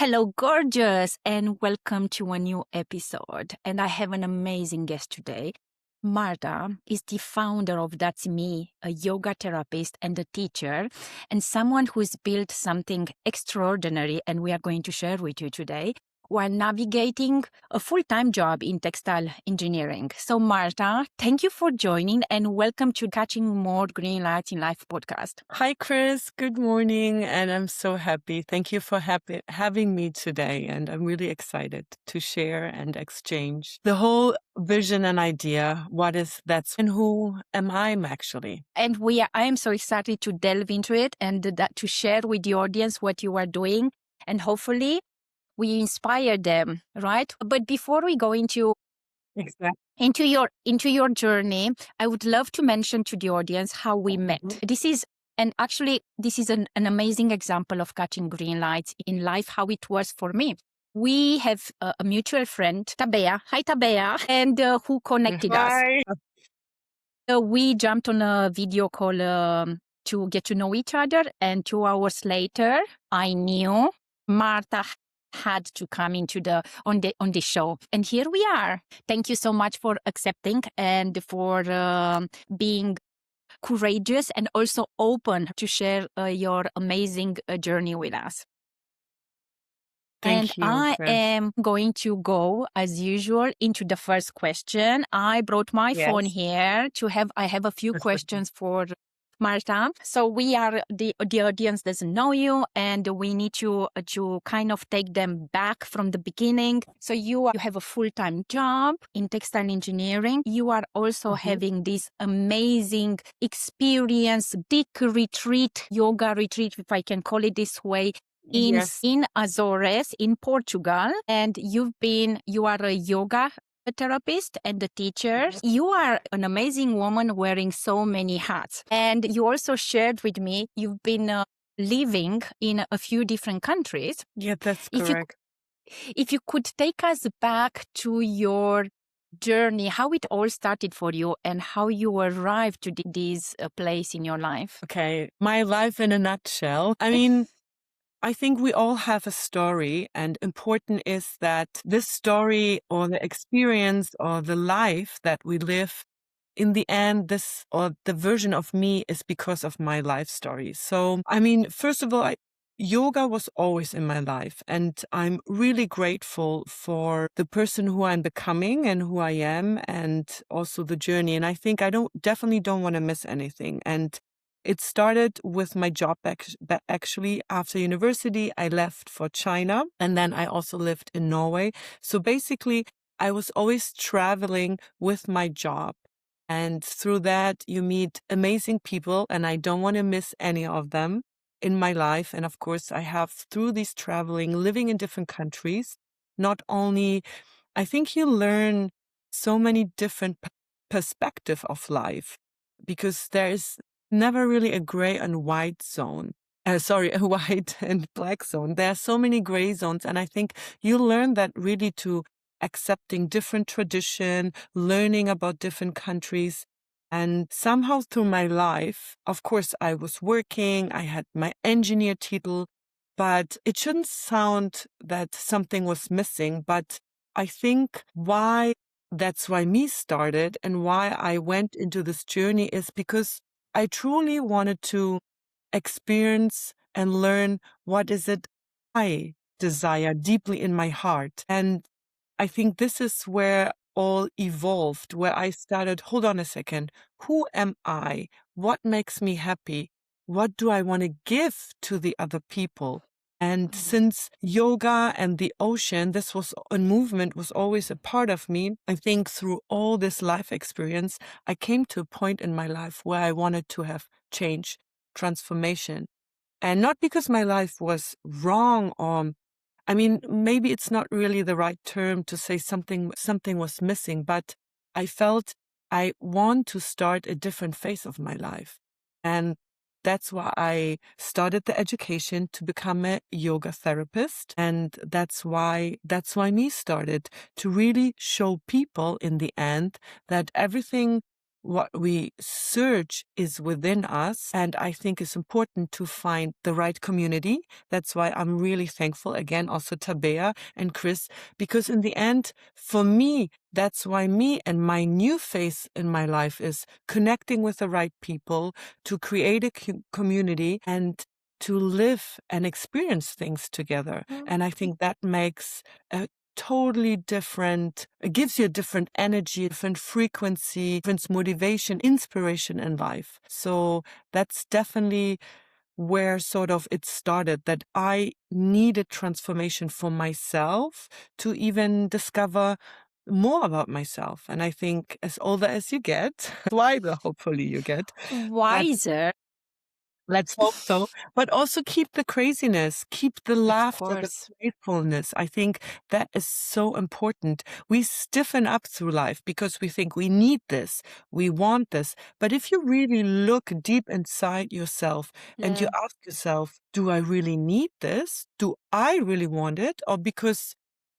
Hello, gorgeous, and welcome to a new episode. And I have an amazing guest today. Marta is the founder of That's Me, a yoga therapist and a teacher, and someone who's built something extraordinary, and we are going to share with you today, while navigating a full-time job in textile engineering. So, Marta, thank you for joining and welcome to Catching More Green Lights in Life podcast. Hi, Chris. Good morning. And I'm so happy. Thank you for having me today. And I'm really excited to share and exchange the whole vision and idea. What is that's and who am I actually? And I am so excited to delve into it and to share with the audience what you are doing. And hopefully we inspire them, right? But before we go into your journey, I would love to mention to the audience how we met. This is an amazing example of catching green lights in life, how it was for me. We have a mutual friend, Tabea. Hi, Tabea. And who connected us. We jumped on a video call to get to know each other. And 2 hours later, I knew Marta had to come on the show. And here we are. Thank you so much for accepting and for being courageous and also open to share your amazing journey with us. Thank you, I Chris. am going to go, as usual, into the first question. I brought my phone here I have a few questions for Marta. So the audience doesn't know you, and we need to kind of take them back from the beginning. So you have a full-time job in textile engineering. You are also having this amazing experience, big retreat, yoga retreat, if I can call it this way, in Azores, in Portugal. And you are a yoga therapist and a teacher. You are an amazing woman wearing so many hats. And you also shared with me, you've been living in a few different countries. Yeah, that's correct. If you could take us back to your journey, how it all started for you and how you arrived to this place in your life. Okay, my life in a nutshell. I mean, I think we all have a story, and important is that this story or the experience or the life that we live, in the end, the version of me is because of my life story. So, I mean, first of all, yoga was always in my life, and I'm really grateful for the person who I'm becoming and who I am, and also the journey. And I think I definitely don't want to miss anything. And it started with my job actually. After university, I left for China, and then I also lived in Norway. So basically, I was always traveling with my job. And through that, you meet amazing people, and I don't want to miss any of them in my life. And of course, I have, through this traveling, living in different countries, not only, I think you learn so many different perspectives of life, because there is never really a gray and white zone. A white and black zone. There are so many gray zones. And I think you learn that really to accepting different tradition, learning about different countries. And somehow through my life, of course, I was working, I had my engineer title, but it shouldn't sound that something was missing. But I think that's why me started and why I went into this journey is because I truly wanted to experience and learn what is it I desire deeply in my heart. And I think this is where all evolved, where I started, hold on a second, who am I? What makes me happy? What do I want to give to the other people? And since yoga and the ocean, this was a movement, was always a part of me. I think through all this life experience, I came to a point in my life where I wanted to have change, transformation. And not because my life was wrong or, I mean, maybe it's not really the right term to say something was missing, but I felt I want to start a different phase of my life. And that's why I started the education to become a yoga therapist. And that's why me started to really show people in the end that everything what we search is within us. And I think it's important to find the right community. That's why I'm really thankful, again, also Tabea and Chris, because in the end, for me, that's why me and my new phase in my life is connecting with the right people to create a community and to live and experience things together. And I think that makes a totally different, it gives you a different energy, different frequency, different motivation, inspiration in life. So that's definitely where sort of it started, that I needed transformation for myself to even discover more about myself. And I think as older as you get, wiser hopefully you get, Wiser. let's hope so. But also keep the craziness, keep the laughter, the playfulness. I think that is so important. We stiffen up through life because we think we need this, we want this. But if you really look deep inside yourself and you ask yourself, do I really need this? Do I really want it? Or because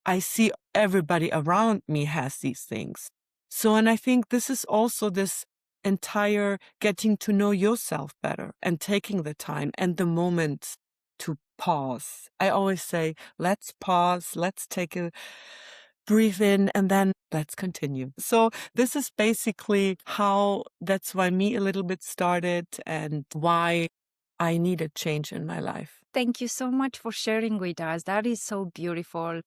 I see everybody around me has these things. So, and I think this is also this entire getting to know yourself better and taking the time and the moments to pause. I always say, let's pause, let's take a breathe in, and then let's continue. So this is basically how, that's why me a little bit started and why I needed change in my life. Thank you so much for sharing with us. That is so beautiful.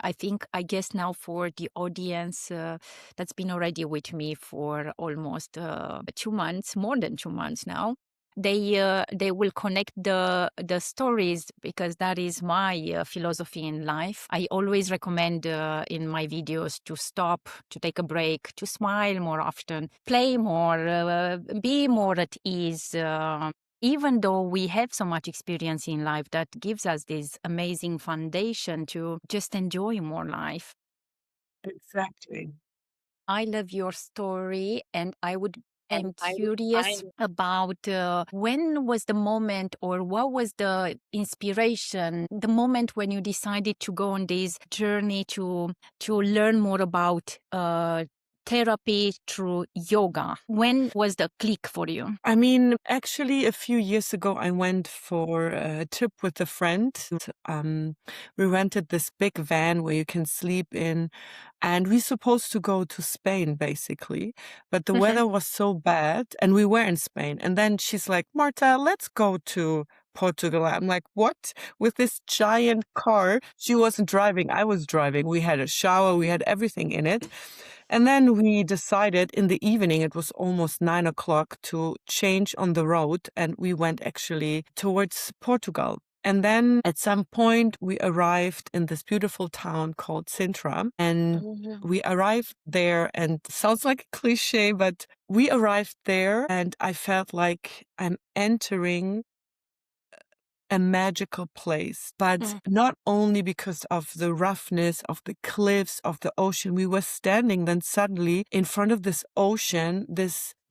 I guess now for the audience that's been already with me for almost 2 months, more than 2 months now, they will connect the stories, because that is my philosophy in life. I always recommend in my videos to stop, to take a break, to smile more often, play more, be more at ease. Even though we have so much experience in life, that gives us this amazing foundation to just enjoy more life. Exactly. I love your story, and I'm curious about when was the moment, or what was the inspiration, the moment when you decided to go on this journey to learn more about therapy through yoga. When was the click for you? I mean, actually, a few years ago, I went for a trip with a friend. We rented this big van where you can sleep in, and we're supposed to go to Spain, basically. But the weather was so bad, and we were in Spain. And then she's like, Marta, let's go to Portugal. I'm like, what? With this giant car. She wasn't driving, I was driving. We had a shower, we had everything in it. And then we decided in the evening, it was almost 9 o'clock, to change on the road. And we went actually towards Portugal. And then at some point we arrived in this beautiful town called Sintra. And we arrived there, and sounds like a cliche, but we arrived there and I felt like I'm entering a magical place, but not only because of the roughness of the cliffs, of the ocean. We were standing then suddenly in front of this ocean,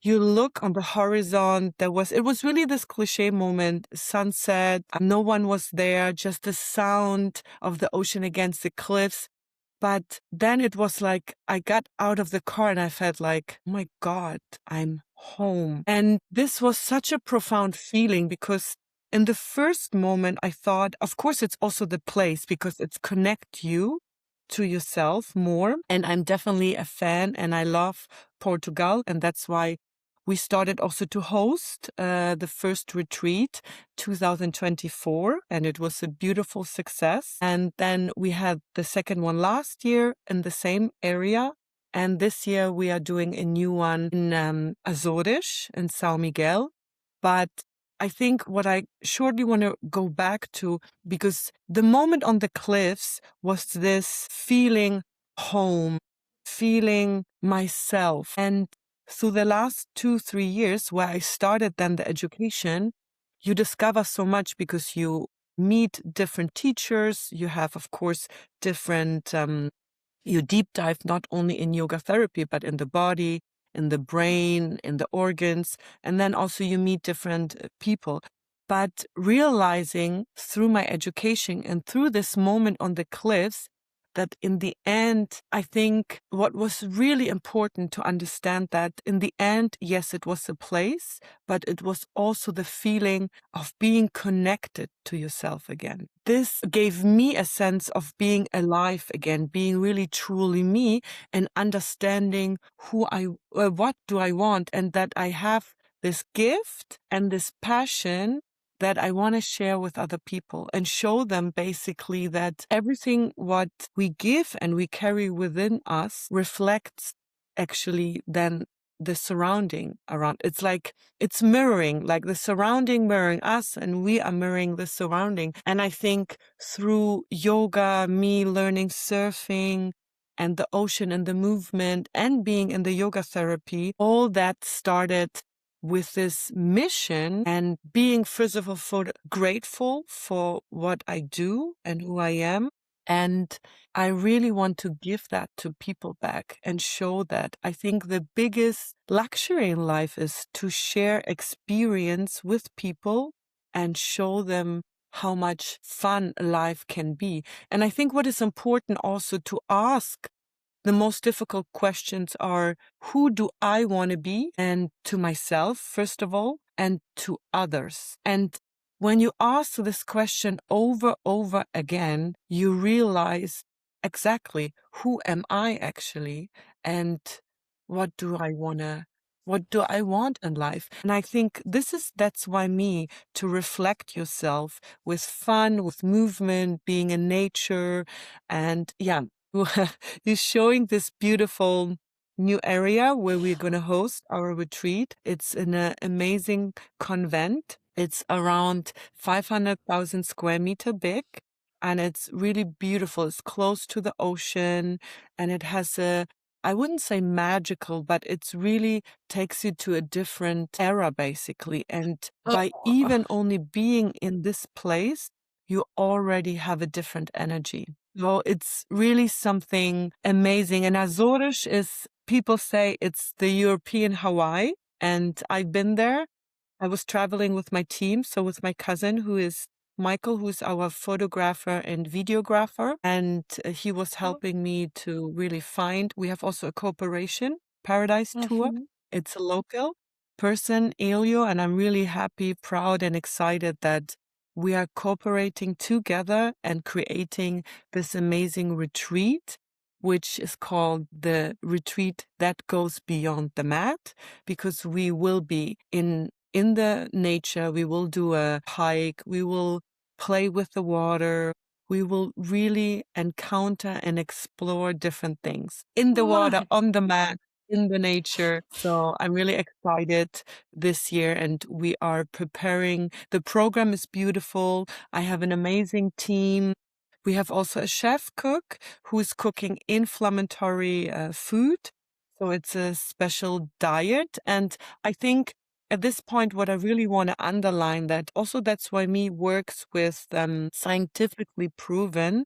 you look on the horizon, it was really this cliche moment, sunset, no one was there, just the sound of the ocean against the cliffs. But then it was like I got out of the car and I felt like, oh my God, I'm home. And this was such a profound feeling, because in the first moment, I thought, of course, it's also the place, because it's connect you to yourself more. And I'm definitely a fan, and I love Portugal. And that's why we started also to host the first retreat 2024, and it was a beautiful success. And then we had the second one last year in the same area. And this year we are doing a new one in Azores in São Miguel. But I think what I shortly want to go back to, because the moment on the cliffs was this feeling home, feeling myself. And through the last 2-3 years where I started then the education, you discover so much, because you meet different teachers. You have, of course, different, you deep dive not only in yoga therapy, but in the body, in the brain, in the organs, and then also you meet different people. But realizing through my education and through this moment on the cliffs that in the end, I think what was really important to understand that in the end, yes, it was a place, but it was also the feeling of being connected to yourself again. This gave me a sense of being alive again, being really truly me, and understanding what do I want, and that I have this gift and this passion that I want to share with other people and show them basically that everything what we give and we carry within us reflects actually then the surrounding around. It's like it's mirroring, like the surrounding mirroring us and we are mirroring the surrounding. And I think through yoga, me learning surfing and the ocean and the movement and being in the yoga therapy, all that started with this mission and being, first of all, grateful for what I do and who I am. And I really want to give that to people back and show that. I think the biggest luxury in life is to share experience with people and show them how much fun life can be. And I think what is important also to ask the most difficult questions are, who do I want to be? And to myself, first of all, and to others. And when you ask this question over again, you realize exactly who am I actually? And what do I want in life? And I think that's why to reflect yourself with fun, with movement, being in nature. And yeah, he's showing this beautiful new area where we're going to host our retreat. It's in an amazing convent. It's around 500,000 square meter big. And it's really beautiful. It's close to the ocean and it has I wouldn't say magical, but it's really takes you to a different era, basically. And by even only being in this place, you already have a different energy. So it's really something amazing. And Azores people say it's the European Hawaii. And I've been there. I was traveling with my team, so with my cousin, who is Michael, who's our photographer and videographer, and he was helping me to really find. We have also a cooperation paradise tour. It's a local person, Elio, and I'm really happy, proud, and excited that we are cooperating together and creating this amazing retreat, which is called the retreat that goes beyond the mat, because we will be in the nature. We will do a hike. We will play with the water. We will really encounter and explore different things in the water, on the mat, in the nature. So I'm really excited this year and we are preparing. The program is beautiful. I have an amazing team. We have also a chef cook who is cooking inflammatory food. So it's a special diet. And I think at this point, what I really want to underline that also that's why me works with scientifically proven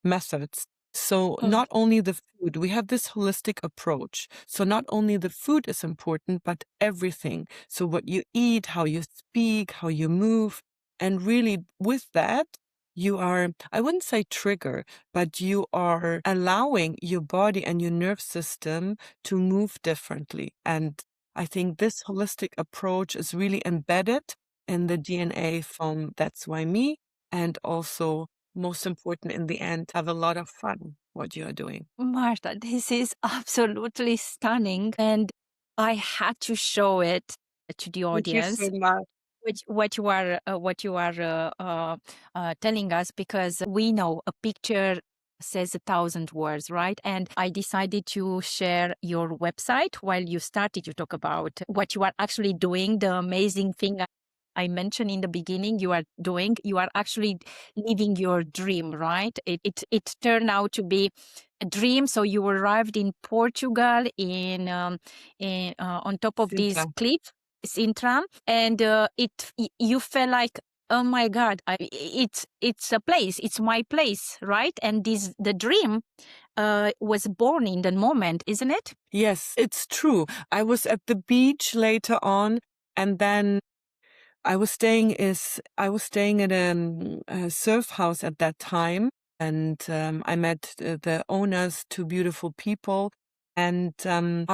methods. So not only the food, we have this holistic approach. So not only the food is important, but everything. So what you eat, how you speak, how you move. And really with that, you are, I wouldn't say trigger, but you are allowing your body and your nerve system to move differently. And I think this holistic approach is really embedded in the DNA from That's Why Me, and also most important in the end, have a lot of fun what you are doing. Marta, this is absolutely stunning, and I had to show it to the audience. Thank you so much. What you are telling us, because we know a picture says 1,000 words, right? And I decided to share your website while you started to talk about what you are actually doing, the amazing thing I mentioned in the beginning you are doing. You are actually living your dream, right? It turned out to be a dream. So you arrived in Portugal on top of this Sintra. cliff, Sintra, and you felt like, oh my God, it's a place, it's my place, right? And the dream was born in the moment, isn't it? Yes, it's true. I was at the beach later on, and then I was staying at a surf house at that time. and I met the owners, two beautiful people. And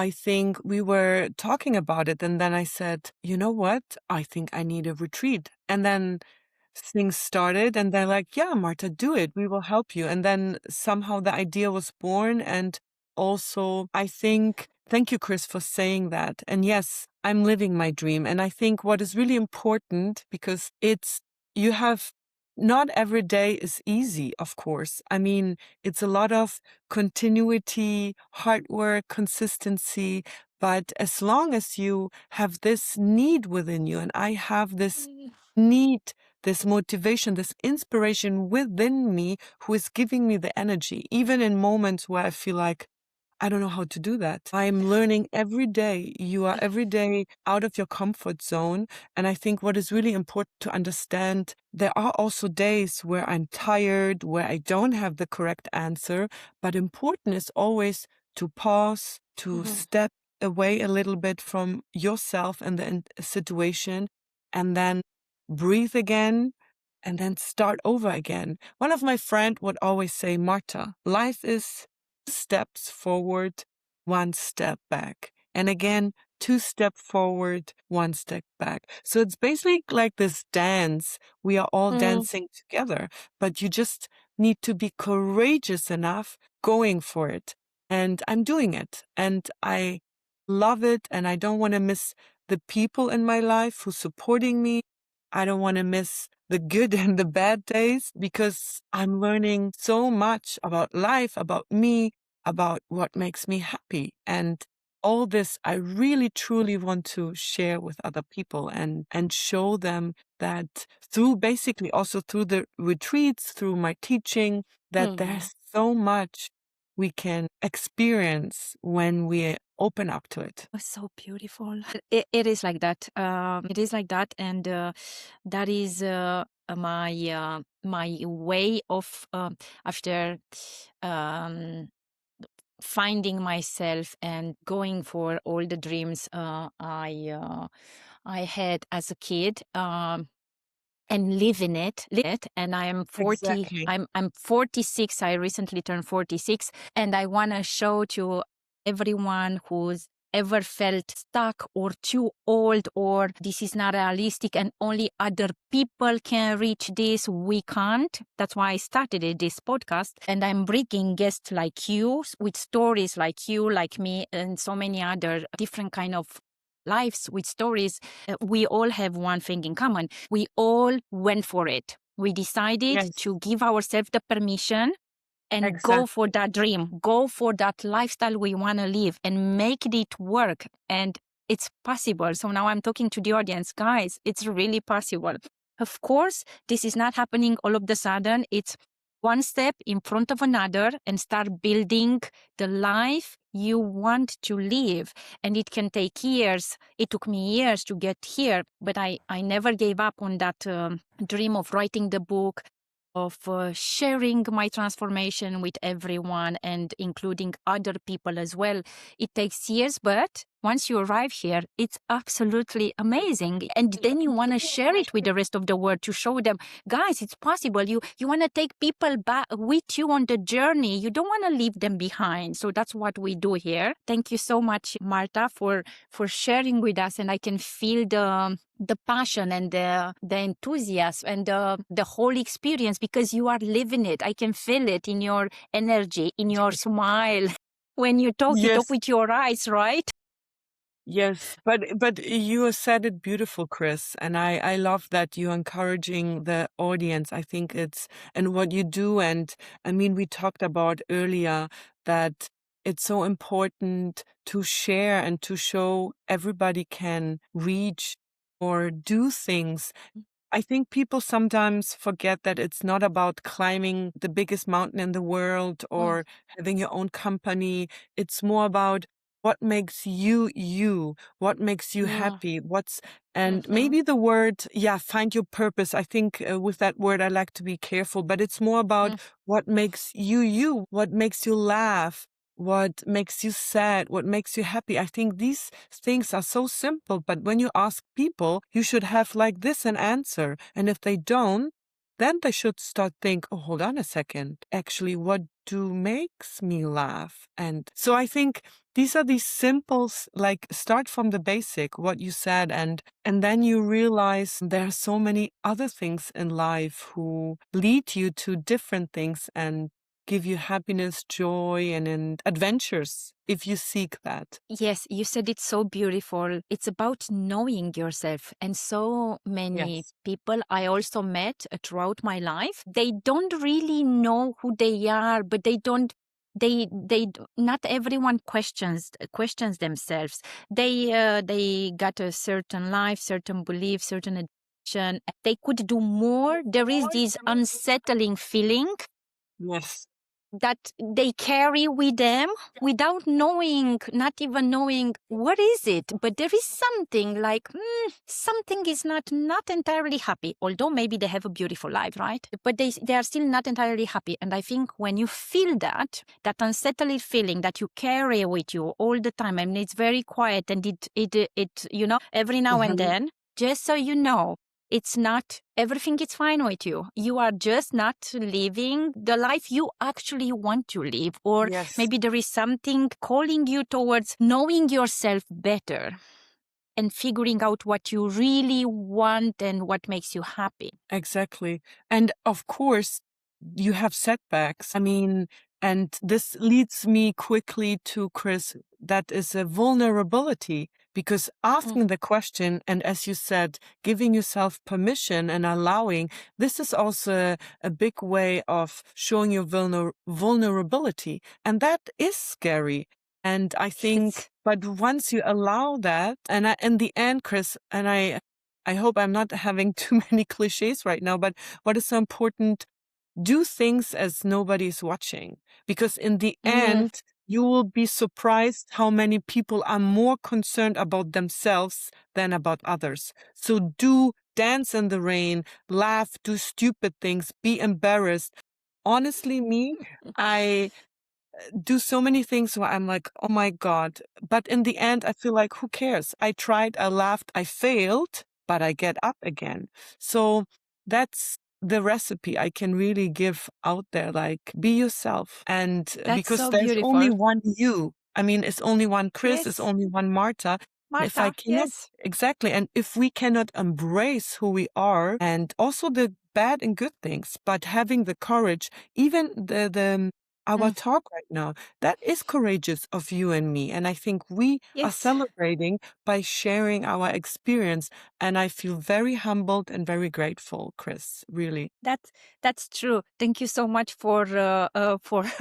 I think we were talking about it. And then I said, you know what? I think I need a retreat. And then things started, and they're like, yeah, Marta, do it. We will help you. And then somehow the idea was born. And also, I think, thank you, Chris, for saying that. And yes, I'm living my dream. And I think what is really important, because you have, not every day is easy, of course. I mean, it's a lot of continuity, hard work, consistency. But as long as you have this need within you, and I have this need, this motivation, this inspiration within me who is giving me the energy, even in moments where I feel like I don't know how to do that. I'm learning every day. You are every day out of your comfort zone. And I think what is really important to understand, there are also days where I'm tired, where I don't have the correct answer. But important is always to pause, to step away a little bit from yourself and the situation, and then breathe again, and then start over again. One of my friends would always say, Marta, life is steps forward, one step back. And again, two steps forward, one step back. So it's basically like this dance. We are all dancing together, but you just need to be courageous enough going for it. And I'm doing it. And I love it. And I don't want to miss the people in my life who supporting me. I don't want to miss the good and the bad days, because I'm learning so much about life, about me, about what makes me happy. And all this, I really, truly want to share with other people and show them that through, basically also through the retreats, through my teaching, that there's so much we can experience when we open up to it. Oh, so beautiful. It is like that. It is like that, and that is my way of after finding myself and going for all the dreams I had as a kid. And live in it. And I am 40. Exactly. I'm 46. I recently turned 46, and I want to show to everyone who's ever felt stuck or too old or this is not realistic and only other people can reach this, we can't. That's why I started this podcast, and I'm bringing guests like you with stories like you, like me, and so many other different kind of lives with stories. We all have one thing in common. We all went for it. We decided to give ourselves the permission and go for that dream, go for that lifestyle we want to live and make it work. And it's possible. So now I'm talking to the audience, guys, it's really possible. Of course, this is not happening all of the sudden. It's one step in front of another and start building the life you want to live. And it can take years. It took me years to get here, but I never gave up on that dream of writing the book, of sharing my transformation with everyone and including other people as well. It takes years, but once you arrive here, it's absolutely amazing. And then you want to share it with the rest of the world to show them, guys, it's possible. You want to take people back with you on the journey. You don't want to leave them behind. So that's what we do here. Thank you so much, Marta, for sharing with us. And I can feel the passion and the enthusiasm and the whole experience, because you are living it. I can feel it in your energy, in your smile. When you talk with your eyes, right? Yes, but you said it beautiful, Chris, and I love that you're encouraging the audience. I think and what you do, and I mean, we talked about earlier that it's so important to share and to show everybody can reach or do things. I think people sometimes forget that it's not about climbing the biggest mountain in the world or having your own company. It's more about what makes you you, what makes you happy, and maybe the word, find your purpose. I think with that word, I like to be careful, but it's more about what makes you you, what makes you laugh, what makes you sad, what makes you happy. I think these things are so simple, but when you ask people, you should have like this an answer. And if they don't, then they should start think, oh, hold on a second. Actually, what do makes me laugh? And so I think these are these simples, like start from the basic, what you said, and then you realize there are so many other things in life who lead you to different things and give you happiness, joy, and adventures if you seek that. Yes, you said it so beautiful. It's about knowing yourself. And so many Yes. people I also met throughout my life, they don't really know who they are, but not everyone questions themselves. They got a certain life, certain belief, certain addiction. They could do more. There is this unsettling feeling Yes. that they carry with them without knowing, not even knowing what is it, but there is something like something is not entirely happy, although maybe they have a beautiful life, right? But they are still not entirely happy. And I think when you feel that unsettling feeling that you carry with you all the time, and it's very quiet, and it every now and then, just so you know, it's not everything is fine with you. You are just not living the life you actually want to live. Or maybe there is something calling you towards knowing yourself better and figuring out what you really want and what makes you happy. Exactly. And of course, you have setbacks. I mean, and this leads me quickly to, Chris, that is a vulnerability, because asking the question, and as you said, giving yourself permission and allowing, this is also a big way of showing your vulnerability. And that is scary. And I think, but once you allow that, and in the end, Chris, and I hope I'm not having too many cliches right now, but what is so important, do things as nobody's watching. Because in the end, you will be surprised how many people are more concerned about themselves than about others. So do dance in the rain, laugh, do stupid things, be embarrassed. Honestly, I do so many things where I'm like, oh my God. But in the end, I feel like, who cares? I tried, I laughed, I failed, but I get up again. So that's the recipe I can really give out there. Like, be yourself. And That's because so there's only beautiful. one you. I mean, it's only one Chris, it's only one Marta. And if I Marta, cannot, yes. exactly. And if we cannot embrace who we are and also the bad and good things, but having the courage, even our talk right now, that is courageous of you and me. And I think we are Yes. celebrating by sharing our experience. And I feel very humbled and very grateful, Chris, really. That's true. Thank you so much for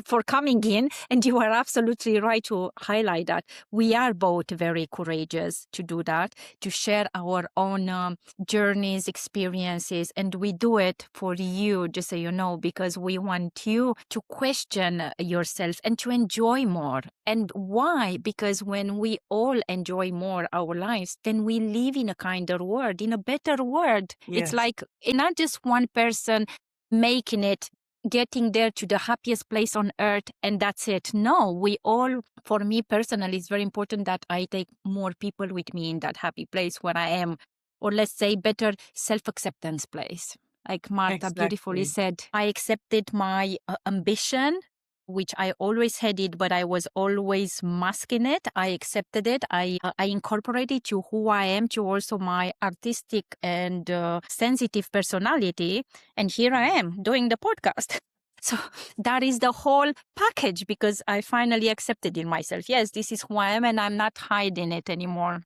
for coming in, and you are absolutely right to highlight that. We are both very courageous to do that, to share our own journeys, experiences, and we do it for you, just so you know, because we want you to question yourself and to enjoy more. And why? Because when we all enjoy more our lives, then we live in a kinder world, in a better world. It's like not just one person making it, getting there to the happiest place on earth, and that's it. No, we all, for me personally, it's very important that I take more people with me in that happy place where I am, or let's say better self-acceptance place. Like Marta beautifully said, I accepted my ambition, which I always had it, but I was always masking it. I accepted it. I incorporated to who I am, to also my artistic and sensitive personality. And here I am doing the podcast. So that is the whole package, because I finally accepted in myself. Yes, this is who I am, and I'm not hiding it anymore.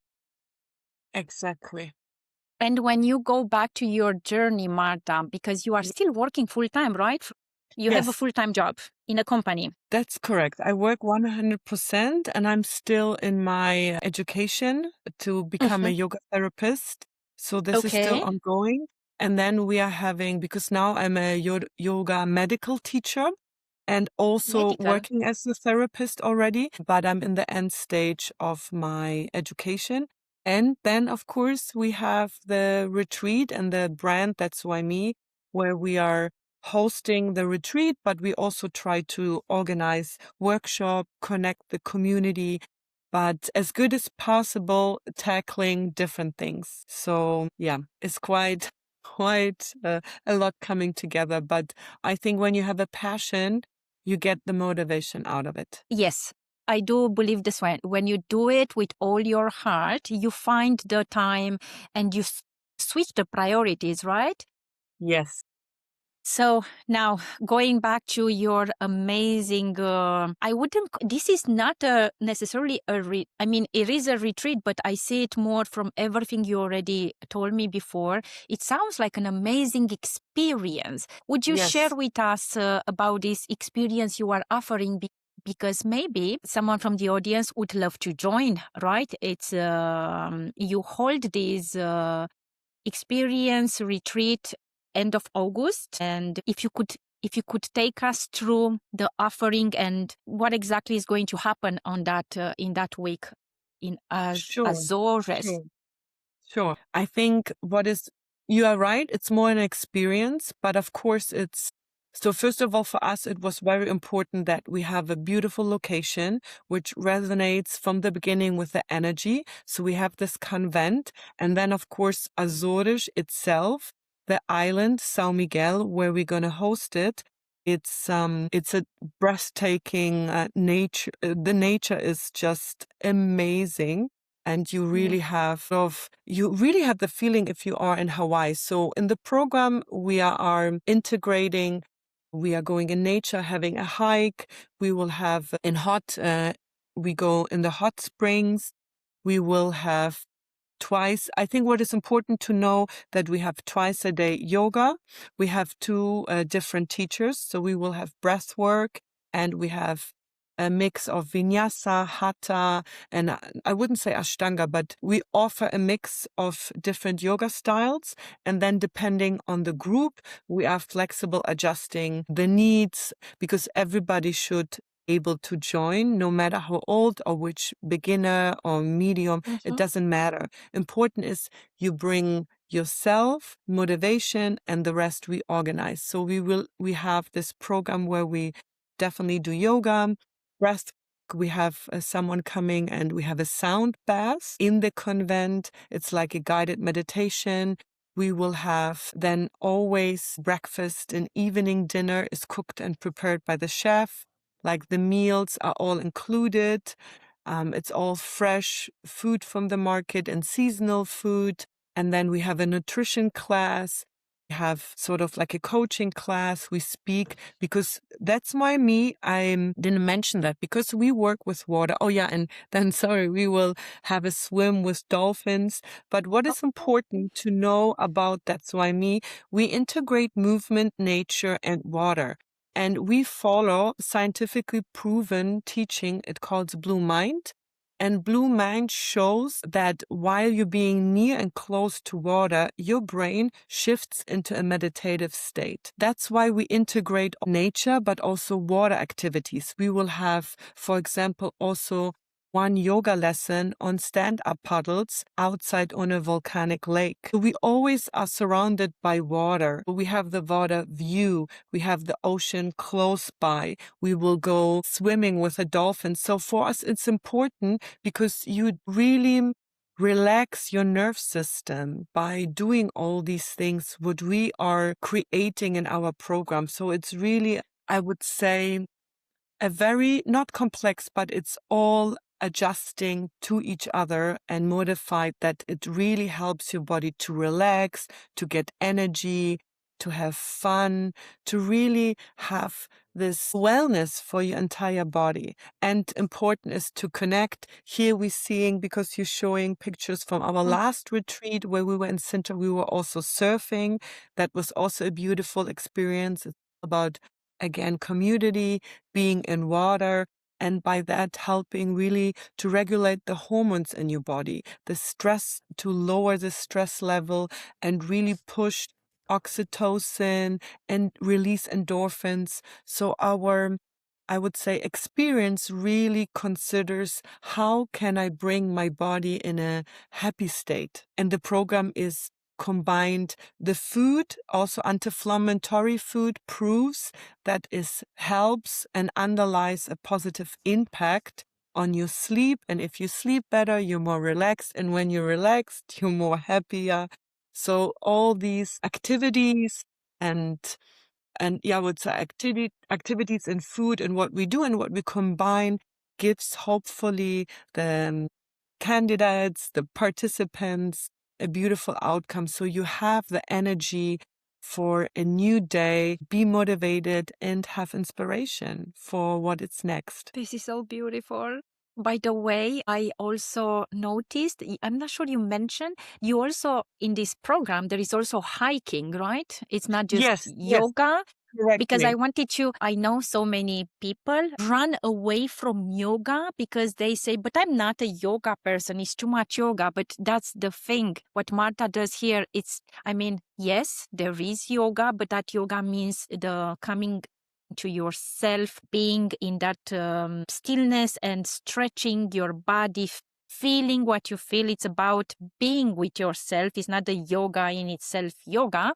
Exactly. And when you go back to your journey, Marta, because you are still working full time, right? You have a full-time job in a company. That's correct. I work 100% and I'm still in my education to become a yoga therapist. So this is still ongoing. And then we are having, because now I'm a yoga medical teacher and also working as a therapist already, but I'm in the end stage of my education. And then, of course, we have the retreat and the brand That's Why Me, where we are hosting the retreat, but we also try to organize workshop, connect the community, but as good as possible, tackling different things. So yeah, it's quite quite a lot coming together. But I think when you have a passion, you get the motivation out of it. Yes, I do believe this one. When you do it with all your heart, you find the time and you switch the priorities, right? Yes. So now going back to your amazing, this is not necessarily I mean, it is a retreat, but I see it more from everything you already told me before. It sounds like an amazing experience. Would you share Yes. with us about this experience you are offering? Because maybe someone from the audience would love to join, right? It's you hold this experience retreat end of August, and if you could take us through the offering and what exactly is going to happen on that in that week in Sure. Azores. Sure. Sure. I think you are right. It's more an experience, but of course so first of all, for us, it was very important that we have a beautiful location, which resonates from the beginning with the energy. So we have this convent, and then of course, Azores itself, the island, São Miguel, where we're going to host it. It's a breathtaking nature. The nature is just amazing. And you really have the feeling if you are in Hawaii. So in the program, we are integrating, we are going in nature, having a hike. We will have we go in the hot springs. We will have twice. I think what is important to know that we have twice a day yoga. We have two different teachers. So we will have breath work and we have a mix of vinyasa, hatha, and I wouldn't say ashtanga, but we offer a mix of different yoga styles. And then depending on the group, we are flexible adjusting the needs because everybody should able to join, no matter how old or which beginner or medium, it doesn't matter. Important is you bring yourself, motivation, and the rest we organize. So we have this program where we definitely do yoga, breath. We have someone coming and we have a sound bath in the convent. It's like a guided meditation. We will have then always breakfast and evening dinner is cooked and prepared by the chef. Like the meals are all included. It's all fresh food from the market and seasonal food. And then we have a nutrition class. We have sort of like a coaching class. We speak because that's why I didn't mention that because we work with water. Oh yeah. And then, sorry, we will have a swim with dolphins. But what is important to know about That's Why Me, we integrate movement, nature, and water. And we follow scientifically proven teaching. It calls Blue Mind. And Blue Mind shows that while you're being near and close to water, your brain shifts into a meditative state. That's why we integrate nature, but also water activities. We will have, for example, also one yoga lesson on stand-up paddles outside on a volcanic lake. So we always are surrounded by water. We have the water view. We have the ocean close by. We will go swimming with a dolphin. So for us, it's important because you really relax your nerve system by doing all these things, what we are creating in our program. So it's really, I would say, a very, not complex, but it's all adjusting to each other and modified that it really helps your body to relax, to get energy, to have fun, to really have this wellness for your entire body. And important is to connect. Here we're seeing, because you're showing pictures from our last retreat where we were in Sintra, we were also surfing. That was also a beautiful experience. It's about, again, community, being in water, and by that helping really to regulate the hormones in your body, the stress, to lower the stress level and really push oxytocin and release endorphins. So I would say, experience really considers how can I bring my body in a happy state. And the program is combined the food, also anti-inflammatory food, proves that it helps and underlies a positive impact on your sleep. And if you sleep better, you're more relaxed. And when you're relaxed, you're more happier. So all these activities and I would say activities in food and what we do and what we combine gives hopefully the candidates, the participants, a beautiful outcome. So you have the energy for a new day, be motivated and have inspiration for what is next. This is so beautiful. By the way, I also noticed, I'm not sure you mentioned, you also, in this program, there is also hiking, right? It's not just Yes, yoga. Because correctly. I know so many people run away from yoga because they say, but I'm not a yoga person. It's too much yoga. But that's the thing. What Marta does here, yes, there is yoga, but that yoga means the coming to yourself, being in that stillness and stretching your body, feeling what you feel. It's about being with yourself. It's not the yoga in itself, yoga.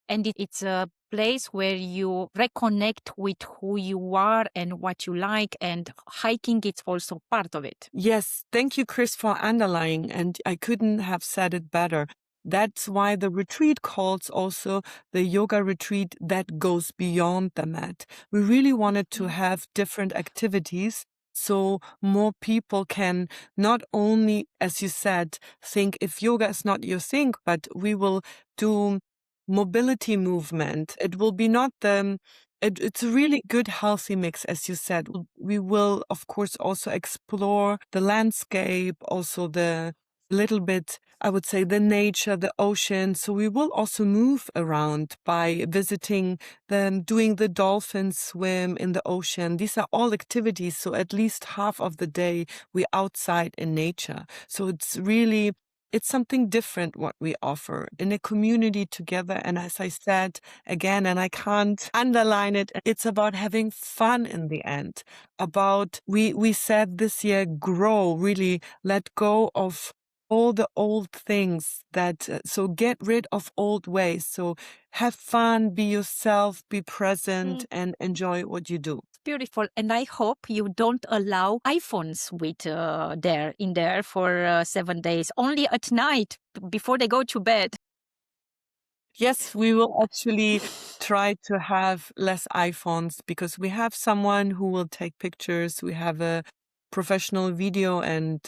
And it's a place where you reconnect with who you are and what you like. And hiking, it's also part of it. Yes, thank you, Chris, for underlying. And I couldn't have said it better. That's why the retreat calls also the yoga retreat that goes beyond the mat. We really wanted to have different activities so more people can not only, as you said, think if yoga is not your thing, but we will do mobility movement. It will be not it's a really good, healthy mix, as you said. We will, of course, also explore the landscape, also the little bit, I would say, the nature, the ocean. So we will also move around by visiting them, doing the dolphin swim in the ocean. These are all activities. So at least half of the day we're outside in nature. So it's something different what we offer in a community together. And as I said again, and I can't underline it, it's about having fun in the end. We said this year, grow, really let go of all the old things so get rid of old ways. So have fun, be yourself, be present and enjoy what you do. Beautiful. And I hope you don't allow iPhones with in there for 7 days, only at night before they go to bed. Yes, we will actually try to have less iPhones because we have someone who will take pictures. We have a professional video and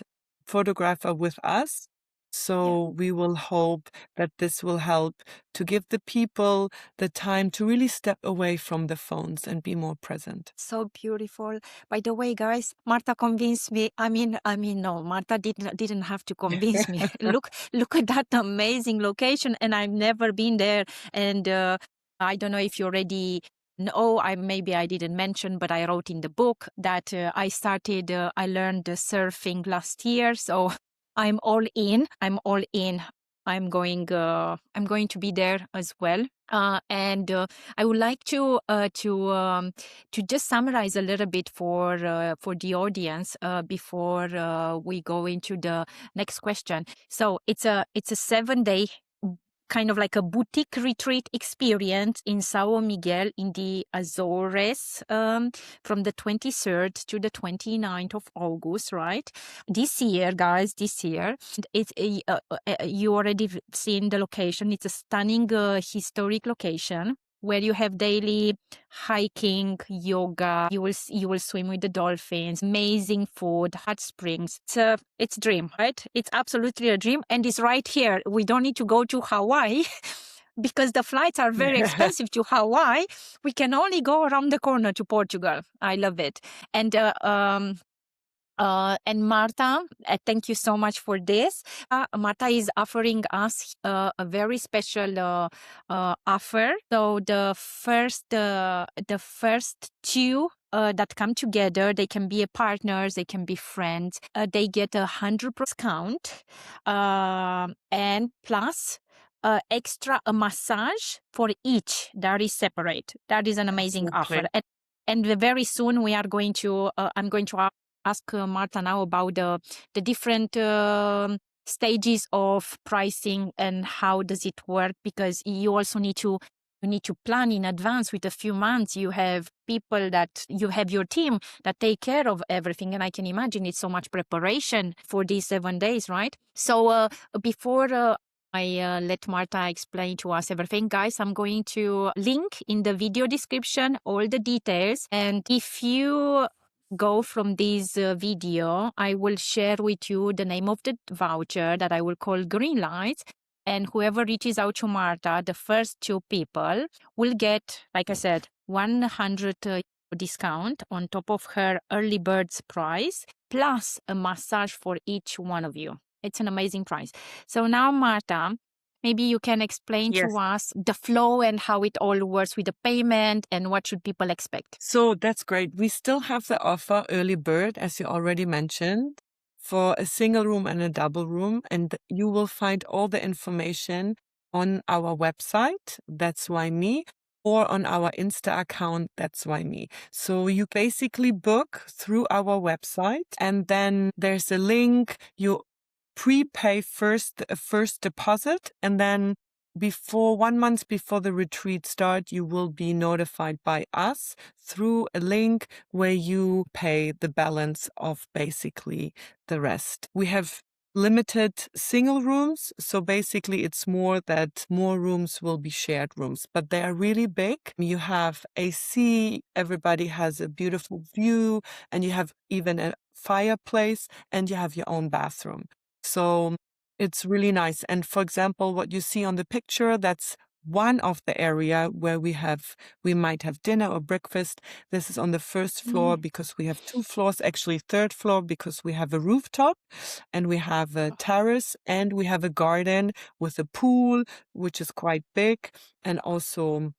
photographer with us. So we will hope that this will help to give the people the time to really step away from the phones and be more present. So beautiful. By the way, guys, Marta convinced me. No, Marta didn't have to convince me. Look at that amazing location, and I've never been there. And I don't know if you already know. Maybe I didn't mention, but I wrote in the book that I learned surfing last year. So I'm all in. I'm going to be there as well. And I would like to just summarize a little bit for the audience before we go into the next question. So it's a 7-day kind of like a boutique retreat experience in São Miguel in the Azores from the 23rd to the 29th of August, right? This year, guys, it's you already seen the location. It's a stunning historic location where you have daily hiking, yoga. You will swim with the dolphins. Amazing food, hot springs. It's a dream, right? It's absolutely a dream, and it's right here. We don't need to go to Hawaii because the flights are very expensive to Hawaii. We can only go around the corner to Portugal. I love it, and Marta, thank you so much for this. Marta is offering us a very special offer. So the first two that come together, they can be partners, they can be friends. They get 100% discount, and plus extra a massage for each that is separate. That is an amazing offer. And very soon we are going to. I'm going to ask Marta now about the different stages of pricing and how does it work, because you also need to plan in advance with a few months. You have people that you have your team that take care of everything, and I can imagine it's so much preparation for these 7 days, right? So before I let Marta explain to us everything. Guys, I'm going to link in the video description all the details. And if you go from this video, I will share with you the name of the voucher that I will call Green Lights. And whoever reaches out to Marta, the first 2 people will get, like I said, 100 discount on top of her early bird's price, plus a massage for each one of you. It's an amazing price. So now, Marta, maybe you can explain to us the flow and how it all works with the payment and what should people expect. So that's great. We still have the offer early bird, as you already mentioned, for a single room and a double room. And you will find all the information on our website, That's Why Me, or on our Insta account, That's Why Me. So you basically book through our website, and then there's a link. You prepay first a first deposit, and then 1 month before the retreat start, you will be notified by us through a link where you pay the balance of basically the rest. We have limited single rooms, so basically it's more that more rooms will be shared rooms, but they are really big. You have AC, everybody has a beautiful view, and you have even a fireplace, and you have your own bathroom. So it's really nice. And for example, what you see on the picture, that's one of the area where we might have dinner or breakfast. This is on the first floor because we have 2 floors, actually 3rd floor, because we have a rooftop and we have a terrace and we have a garden with a pool, which is quite big. And also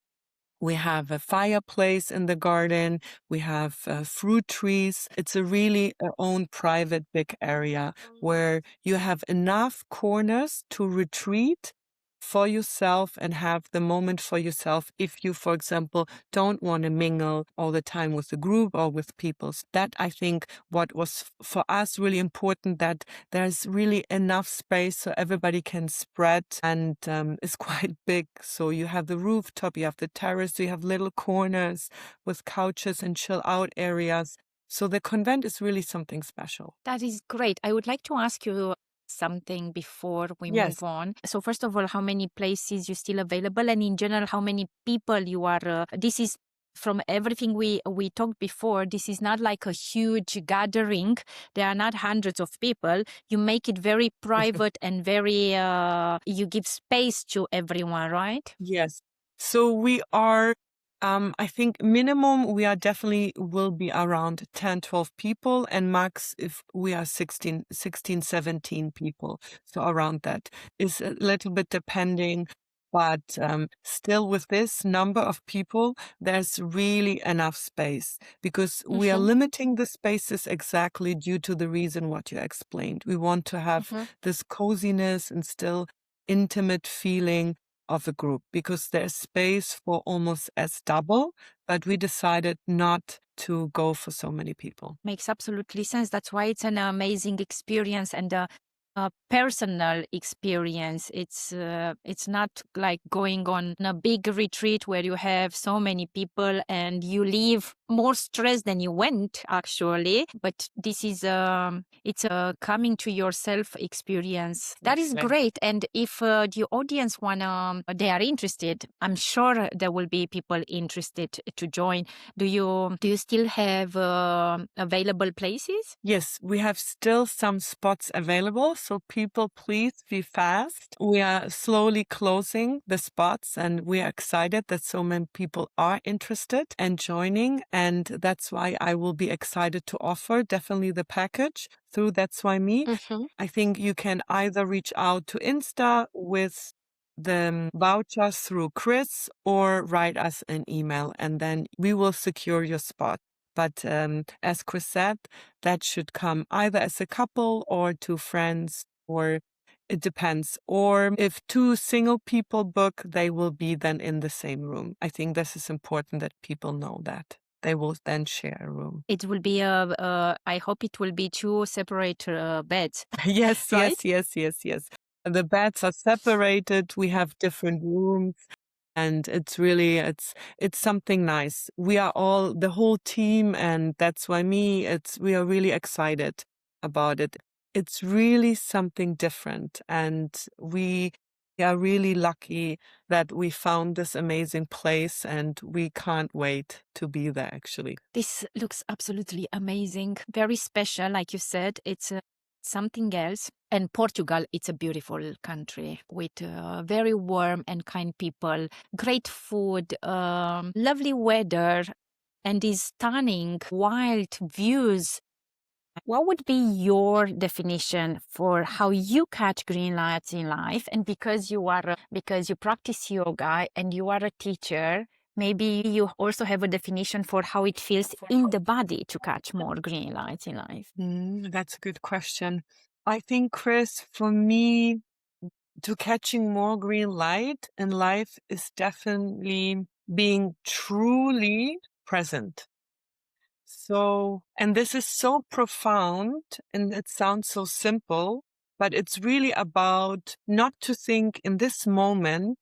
we have a fireplace in the garden. We have fruit trees. It's a really own private big area where you have enough corners to retreat for yourself and have the moment for yourself if you, for example, don't want to mingle all the time with the group or with people. That, I think, what was for us really important, that there's really enough space so everybody can spread, and it's quite big. So you have the rooftop, you have the terrace, you have little corners with couches and chill out areas. So the convent is really something special. That is great. I would like to ask you something before we move on. So first of all, how many places you still available, and in general, how many people you are? This is from everything we talked before. This is not like a huge gathering. There are not hundreds of people. You make it very private and very. You give space to everyone, right? Yes. So we are. I think minimum we are definitely will be around 10, 12 people, and max if we are 16, 17 people. So around that is a little bit depending, but still with this number of people, there's really enough space because we are limiting the spaces exactly due to the reason what you explained. We want to have this coziness and still intimate feeling of a group because there's space for almost as double, but we decided not to go for so many people. Makes absolutely sense. That's why it's an amazing experience and a personal experience. It's not like going on a big retreat where you have so many people and you leave more stressed than you went, actually. But this is it's a coming to yourself experience. That is great. And if the audience they are interested, I'm sure there will be people interested to join. Do you still have available places? Yes, we have still some spots available. So people, please be fast. We are slowly closing the spots, and we are excited that so many people are interested and joining. And that's why I will be excited to offer definitely the package through That's Why Me. I think you can either reach out to Insta with the vouchers through Chris or write us an email, and then we will secure your spot. But as Chris said, that should come either as a couple or 2 friends, or it depends. Or if 2 single people book, they will be then in the same room. I think this is important that people know that. They will then share a room. It will be I hope it will be 2 separate beds. Yes, right? yes. The beds are separated. We have different rooms. And it's really, it's something nice. We are all the whole team, and That's Why Me. We are really excited about it. It's really something different, and we We are really lucky that we found this amazing place, and we can't wait to be there, actually. This looks absolutely amazing. Very special, like you said. It's something else. And Portugal, it's a beautiful country with very warm and kind people, great food, lovely weather, and these stunning wild views. What would be your definition for how you catch green lights in life? And because because you practice yoga and you are a teacher, maybe you also have a definition for how it feels in the body to catch more green lights in life. That's a good question. I think, Chris, for me, to catching more green light in life is definitely being truly present. So, and this is so profound and it sounds so simple, but it's really about not to think in this moment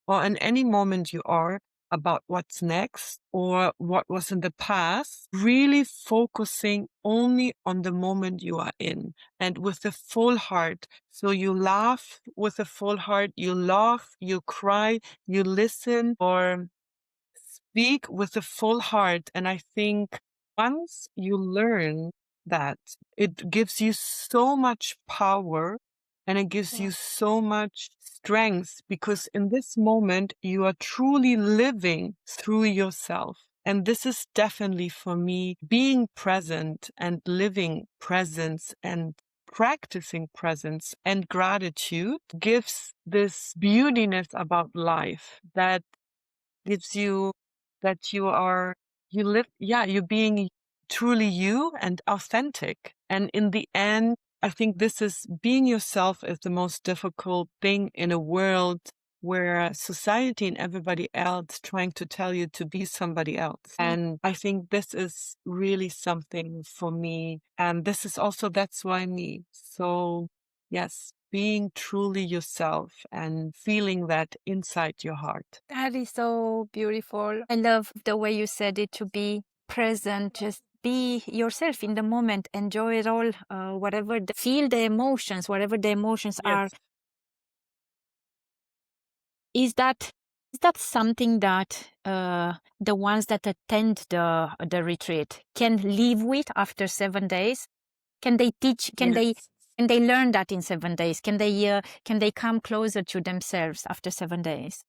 or in any moment you are about what's next or what was in the past, really focusing only on the moment you are in and with the full heart. So you laugh with a full heart, you laugh, you cry, you listen, or speak with a full heart. And I think once you learn that, it gives you so much power and it gives you so much strength, because in this moment you are truly living through yourself. And this is definitely for me being present and living presence and practicing presence and gratitude gives this beautiness about life that gives you that you live, you're being truly you and authentic. And in the end, I think this is being yourself is the most difficult thing in a world where society and everybody else trying to tell you to be somebody else. And I think this is really something for me. And this is also, that's why me. So yes, being truly yourself and feeling that inside your heart. That is so beautiful. I love the way you said it, to be present, just be yourself in the moment, enjoy it all, feel the emotions, whatever the emotions are. Is that something that the ones that attend the retreat can live with after 7 days? Can they teach? Can they learn that in 7 days? Can they come closer to themselves after 7 days?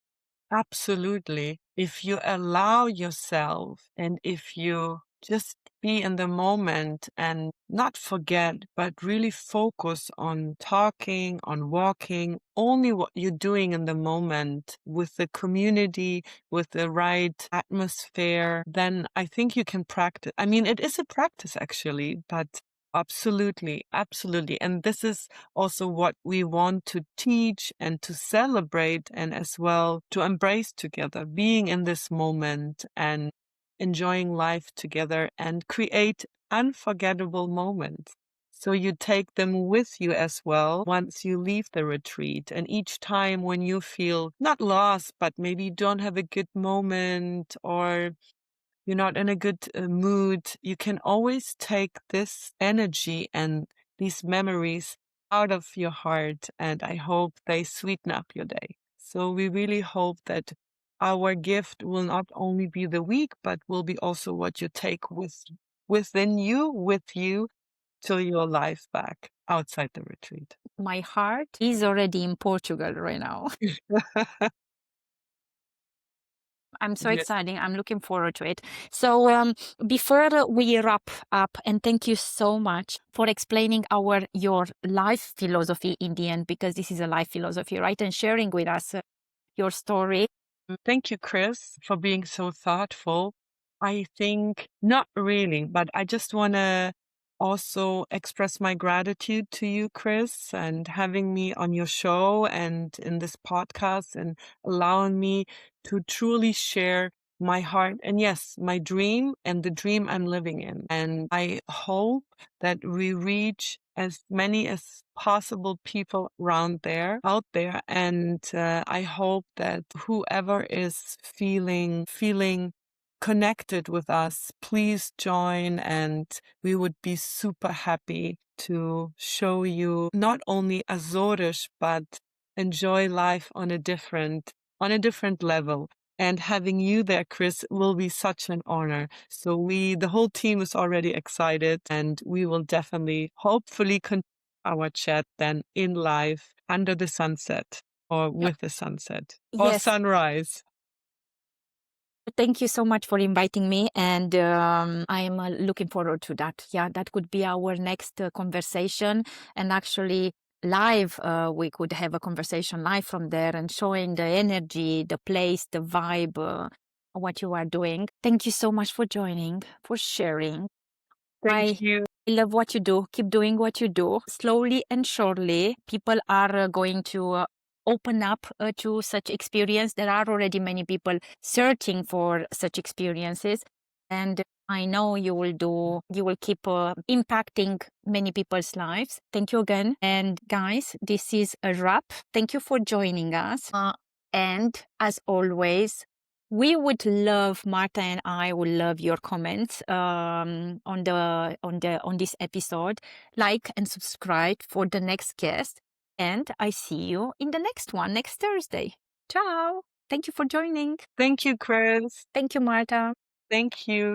Absolutely. If you allow yourself and if you just be in the moment and not forget, but really focus on talking, on walking, only what you're doing in the moment with the community, with the right atmosphere, then I think you can practice. I mean, it is a practice actually, but absolutely, absolutely. And this is also what we want to teach and to celebrate, and as well to embrace together, being in this moment and enjoying life together and create unforgettable moments. So you take them with you as well once you leave the retreat. And each time when you feel not lost, but maybe you don't have a good moment or you're not in a good mood, you can always take this energy and these memories out of your heart, and I hope they sweeten up your day. So we really hope that our gift will not only be the week, but will be also what you take within you, with you, till your life back outside the retreat. My heart is already in Portugal right now. I'm so excited. I'm looking forward to it. So before we wrap up, and thank you so much for explaining your life philosophy in the end, because this is a life philosophy, right? And sharing with us your story. Thank you, Chris, for being so thoughtful. I think not really, but I just want to also express my gratitude to you, Chris, and having me on your show and in this podcast and allowing me to truly share my heart and yes, my dream and the dream I'm living in. And I hope that we reach as many as possible people out there. And I hope that whoever is feeling connected with us, please join, and we would be super happy to show you not only Azores, but enjoy life on a different level. And having you there, Chris, will be such an honor. So the whole team is already excited, and we will definitely, hopefully, continue our chat then in live under the sunset or with the sunset or Yes. sunrise. Thank you so much for inviting me, and I am looking forward to that. Yeah, that could be our next conversation, and actually live, we could have a conversation live from there and showing the energy, the place, the vibe, what you are doing. Thank you so much for joining, for sharing. Thank you. I love what you do. Keep doing what you do. Slowly and surely, people are going to open up to such experience. There are already many people searching for such experiences. And I know you will keep impacting many people's lives. Thank you again. And guys, this is a wrap. Thank you for joining us. And as always, we would love, Marta and I would love your comments on this episode. Like and subscribe for the next guest. And I see you in the next one next Thursday. Ciao. Thank you for joining. Thank you, Chris. Thank you, Marta. Thank you.